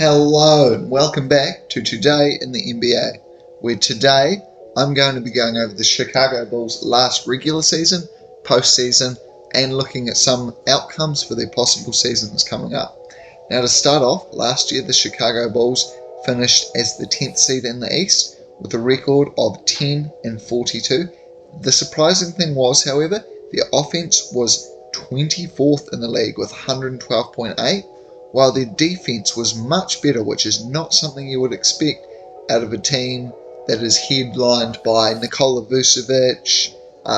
Hello and welcome back to Today in the NBA, where today I'm going to be going over the Chicago Bulls' last regular season, postseason, and looking at some outcomes for their possible seasons coming up. Now to start off, last year the Chicago Bulls finished as the 10th seed in the East with a record of 10-42. The surprising thing was, however, their offense was 24th in the league with 112.8, while their defense was much better, which is not something you would expect out of a team that is headlined by Nikola Vucevic,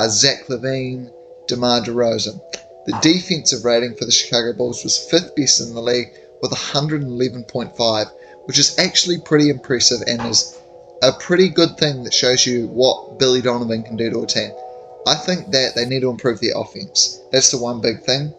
Zach LaVine, DeMar DeRozan. The defensive rating for the Chicago Bulls was 5th best in the league with 111.5, which is actually pretty impressive and is a pretty good thing that shows you what Billy Donovan can do to a team. I think that they need to improve their offense. That's the one big thing.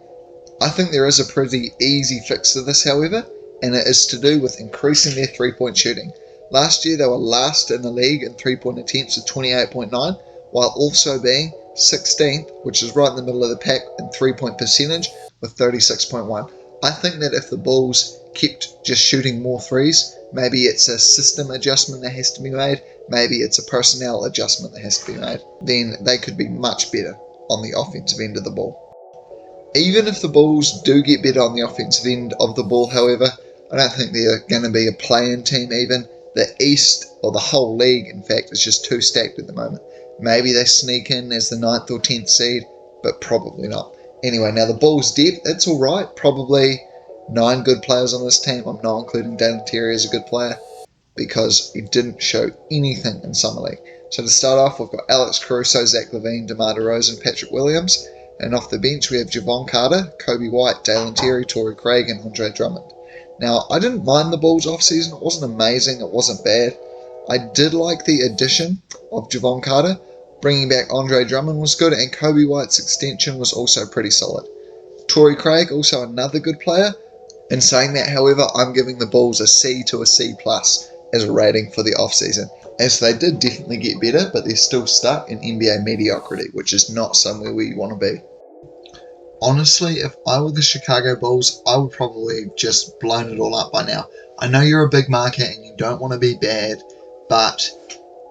I think there is a pretty easy fix to this, however, and it is to do with increasing their three-point shooting. Last year they were last in the league in three-point attempts with 28.9, while also being 16th, which is right in the middle of the pack, in three-point percentage with 36.1. I think that if the Bulls kept just shooting more threes, maybe it's a system adjustment that has to be made, maybe it's a personnel adjustment that has to be made, then they could be much better on the offensive end of the ball. Even if the Bulls do get better on the offensive end of the ball, however, I don't think they're going to be a play-in team even. The East, or the whole league, in fact, is just too stacked at the moment. Maybe they sneak in as the 9th or 10th seed, but probably not. Anyway, now the Bulls' depth, it's alright. Probably 9 good players on this team. I'm not including Dalen Terry as a good player because he didn't show anything in Summer League. So to start off, we've got Alex Caruso, Zach LaVine, DeMar DeRozan, Patrick Williams. And off the bench, we have Jevon Carter, Kobe White, Dalen Terry, Torrey Craig, and Andre Drummond. Now, I didn't mind the Bulls offseason. It wasn't amazing. It wasn't bad. I did like the addition of Jevon Carter. Bringing back Andre Drummond was good, and Kobe White's extension was also pretty solid. Torrey Craig, also another good player. In saying that, however, I'm giving the Bulls a C to a C+ as a rating for the offseason, as they did definitely get better, but they're still stuck in NBA mediocrity, which is not somewhere where you want to be. Honestly, if I were the Chicago Bulls, I would probably just blown it all up by now. I know you're a big market and you don't want to be bad, but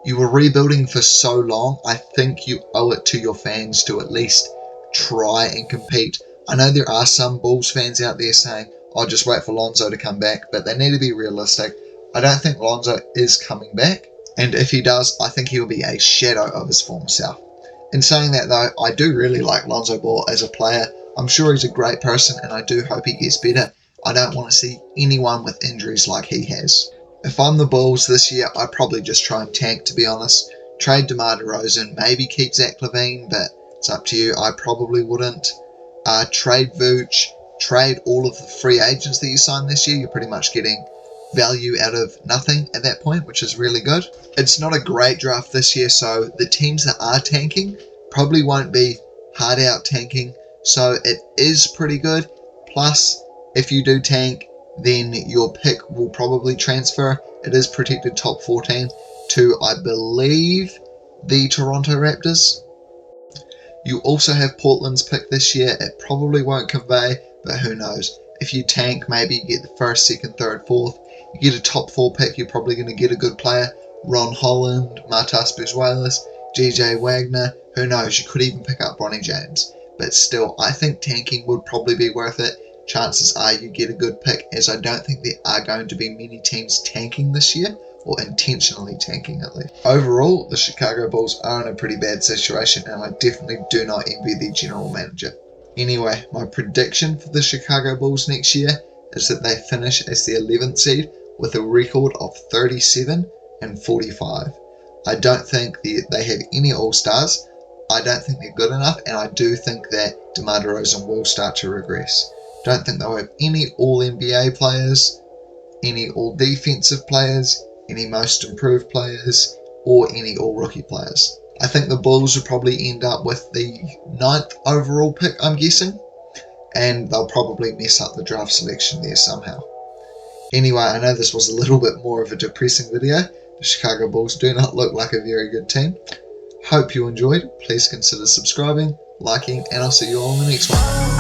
you were rebuilding for so long, I think you owe it to your fans to at least try and compete. I know there are some Bulls fans out there saying, "I'll just wait for Lonzo to come back," but they need to be realistic. I don't think Lonzo is coming back, and if he does, I think he'll be a shadow of his former self. In saying that though, I do really like Lonzo Ball as a player. I'm sure he's a great person and I do hope he gets better. I don't want to see anyone with injuries like he has. If I'm the Bulls this year, I'd probably just try and tank, to be honest. Trade DeMar DeRozan, maybe keep Zach LaVine, but it's up to you. I probably wouldn't. Trade Vooch, trade all of the free agents that you signed this year. You're pretty much getting value out of nothing at that point, which is really good. It's not a great draft this year, so the teams that are tanking probably won't be hard out tanking, so it is pretty good. Plus, if you do tank, then your pick will probably transfer. It is protected top 14 to, I believe, the Toronto Raptors. You also have Portland's pick this year. It probably won't convey, but who knows. If you tank, maybe you get the 1st, 2nd, 3rd, 4th. You get a top 4 pick, you're probably going to get a good player. Ron Holland, Martas Buzuelas, GJ Wagner, who knows, you could even pick up Bronny James. But still, I think tanking would probably be worth it. Chances are you get a good pick, as I don't think there are going to be many teams tanking this year, or intentionally tanking at least. Overall, the Chicago Bulls are in a pretty bad situation, and I definitely do not envy their general manager. Anyway, my prediction for the Chicago Bulls next year is that they finish as the 11th seed with a record of 37-45. I don't think they have any All-Stars. I don't think they're good enough, and I do think that DeMar DeRozan will start to regress. Don't think they'll have any All-NBA players, any All-Defensive players, any Most Improved players, or any All-Rookie players. I think the Bulls will probably end up with the 9th overall pick, I'm guessing, and they'll probably mess up the draft selection there somehow. Anyway, I know this was a little bit more of a depressing video. The Chicago Bulls do not look like a very good team. Hope you enjoyed. Please consider subscribing, liking, and I'll see you all in the next one.